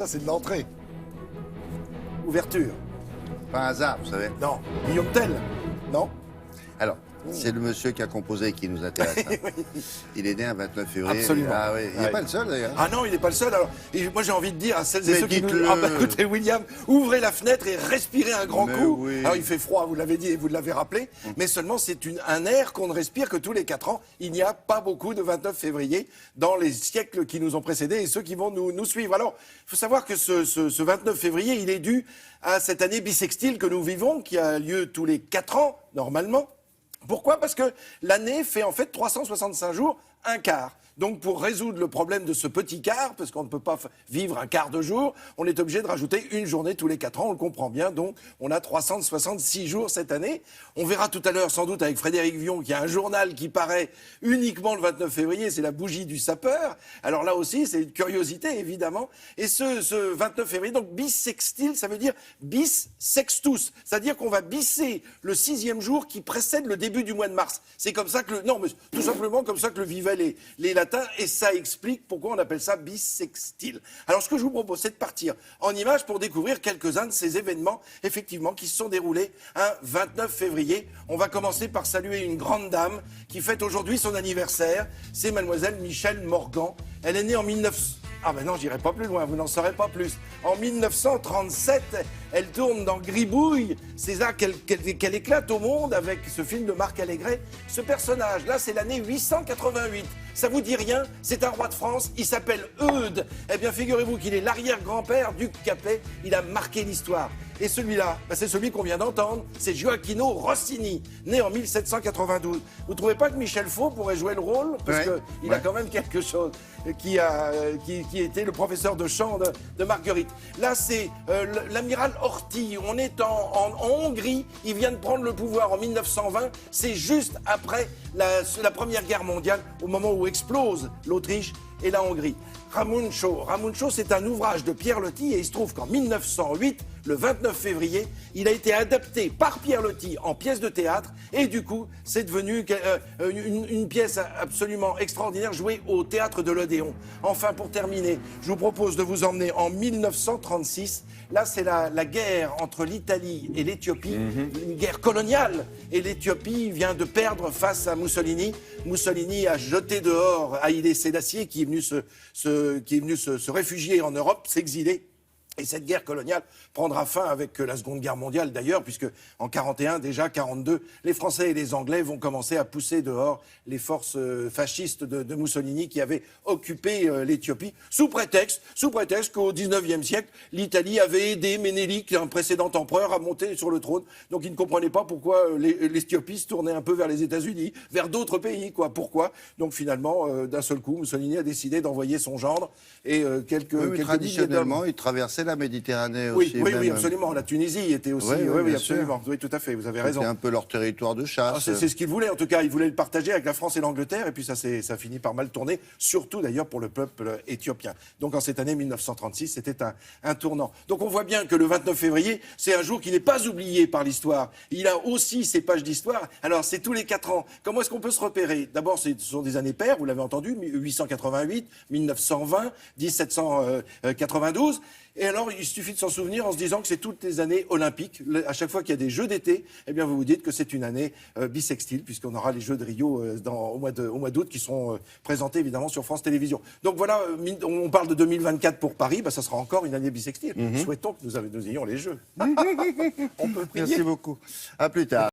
Ça, c'est de l'entrée. Ouverture. Pas un hasard, vous savez. Non. Guillaume Tell. Non. Alors, c'est le monsieur qui a composé qui nous intéresse. Hein. Il est né un 29 février. Absolument. Ah oui, il n'est Ouais. pas le seul d'ailleurs. Ah non, il n'est pas le seul. Alors, et moi, j'ai envie de dire à celles et Mais ceux qui nous... dites-le. Ah bah écoutez, William, ouvrez la fenêtre et respirez un grand Mais coup. oui. Alors, il fait froid, vous l'avez dit et vous l'avez rappelé. Mais seulement, c'est un air qu'on ne respire que tous les 4 ans. Il n'y a pas beaucoup de 29 février dans les siècles qui nous ont précédés et ceux qui vont nous suivre. Alors, il faut savoir que ce 29 février, il est dû à cette année bissextile que nous vivons, qui a lieu tous les 4 ans, normalement. Pourquoi? Parce que l'année fait en fait 365 jours, un quart. Donc pour résoudre le problème de ce petit quart, parce qu'on ne peut pas vivre un quart de jour, on est obligé de rajouter une journée tous les 4 ans, on le comprend bien, donc on a 366 jours cette année. On verra tout à l'heure sans doute avec Frédéric Vion qu'il y a un journal qui paraît uniquement le 29 février, c'est la bougie du sapeur. Alors là aussi, c'est une curiosité évidemment. Et ce 29 février, donc bissextile, ça veut dire bis sextus, c'est-à-dire qu'on va bisser le 6e jour qui précède le début du mois de mars. C'est comme ça que non, mais tout simplement comme ça que le vivaient les latins, et ça explique pourquoi on appelle ça bissextile. Alors ce que je vous propose, c'est de partir en images pour découvrir quelques-uns de ces événements, effectivement, qui se sont déroulés un 29 février. On va commencer par saluer une grande dame qui fête aujourd'hui son anniversaire. C'est mademoiselle Michèle Morgan. Elle est née en 1900. Ah ben non, j'irai pas plus loin, vous n'en saurez pas plus. En 1937, elle tourne dans Gribouille. C'est là qu'elle éclate au monde avec ce film de Marc Allégret. Ce personnage-là, c'est l'année 888. Ça vous dit rien? C'est un roi de France, il s'appelle Eudes. Eh bien, figurez-vous qu'il est l'arrière-grand-père du Capet. Il a marqué l'histoire. Et celui-là, ben, c'est celui qu'on vient d'entendre, c'est Gioacchino Rossini, né en 1792. Vous ne trouvez pas que Michel Faux pourrait jouer le rôle? Parce Ouais. qu'il a quand même quelque chose qui était le professeur de chant de Marguerite. Là, c'est l'amiral Horthy. On est en Hongrie. Il vient de prendre le pouvoir en 1920. C'est juste après la Première Guerre mondiale, au moment où explose l'Autriche et la Hongrie. Ramuncho, c'est un ouvrage de Pierre Loti et il se trouve qu'en 1908, le 29 février, il a été adapté par Pierre Loti en pièce de théâtre et du coup, c'est devenu une pièce absolument extraordinaire jouée au théâtre de l'Odéon. Enfin, pour terminer, je vous propose de vous emmener en 1936. Là, c'est la guerre entre l'Italie et l'Éthiopie, une guerre coloniale. Et l'Éthiopie vient de perdre face à Mussolini. Mussolini a jeté dehors Haïlé Sélassié, qui est venu se réfugier en Europe, s'exiler. Et cette guerre coloniale prendra fin avec la Seconde Guerre mondiale d'ailleurs, puisque en 41, déjà 42, les Français et les Anglais vont commencer à pousser dehors les forces fascistes de Mussolini qui avaient occupé l'Éthiopie, sous prétexte qu'au 19e siècle, l'Italie avait aidé Ménélique, un précédent empereur, à monter sur le trône. Donc ils ne comprenaient pas pourquoi l'Éthiopie se tournait un peu vers les États-Unis, vers d'autres pays, quoi. Pourquoi? Donc finalement, d'un seul coup, Mussolini a décidé d'envoyer son gendre et quelques milliers d'hommes. Traditionnellement, il traversait la Méditerranée aussi. Oui, absolument. La Tunisie était aussi. Oui, absolument. Oui, tout à fait. Vous avez raison. C'est un peu leur territoire de chasse. C'est ce qu'ils voulaient, en tout cas. Ils voulaient le partager avec la France et l'Angleterre, et puis ça finit par mal tourner, surtout d'ailleurs pour le peuple éthiopien. Donc en cette année 1936, c'était un tournant. Donc on voit bien que le 29 février, c'est un jour qui n'est pas oublié par l'histoire. Il a aussi ses pages d'histoire. Alors c'est tous les 4 ans. Comment est-ce qu'on peut se repérer? D'abord, ce sont des années paires, vous l'avez entendu, 888, 1920, 1792. Et alors, il suffit de s'en souvenir en se disant que c'est toutes les années olympiques. À chaque fois qu'il y a des Jeux d'été, eh bien, vous vous dites que c'est une année bissextile, puisqu'on aura les Jeux de Rio au mois d'août qui seront présentés évidemment sur France Télévisions. Donc voilà, on parle de 2024 pour Paris, ça sera encore une année bissextile. Souhaitons que nous ayons les Jeux. On peut prier. Merci beaucoup. À plus tard.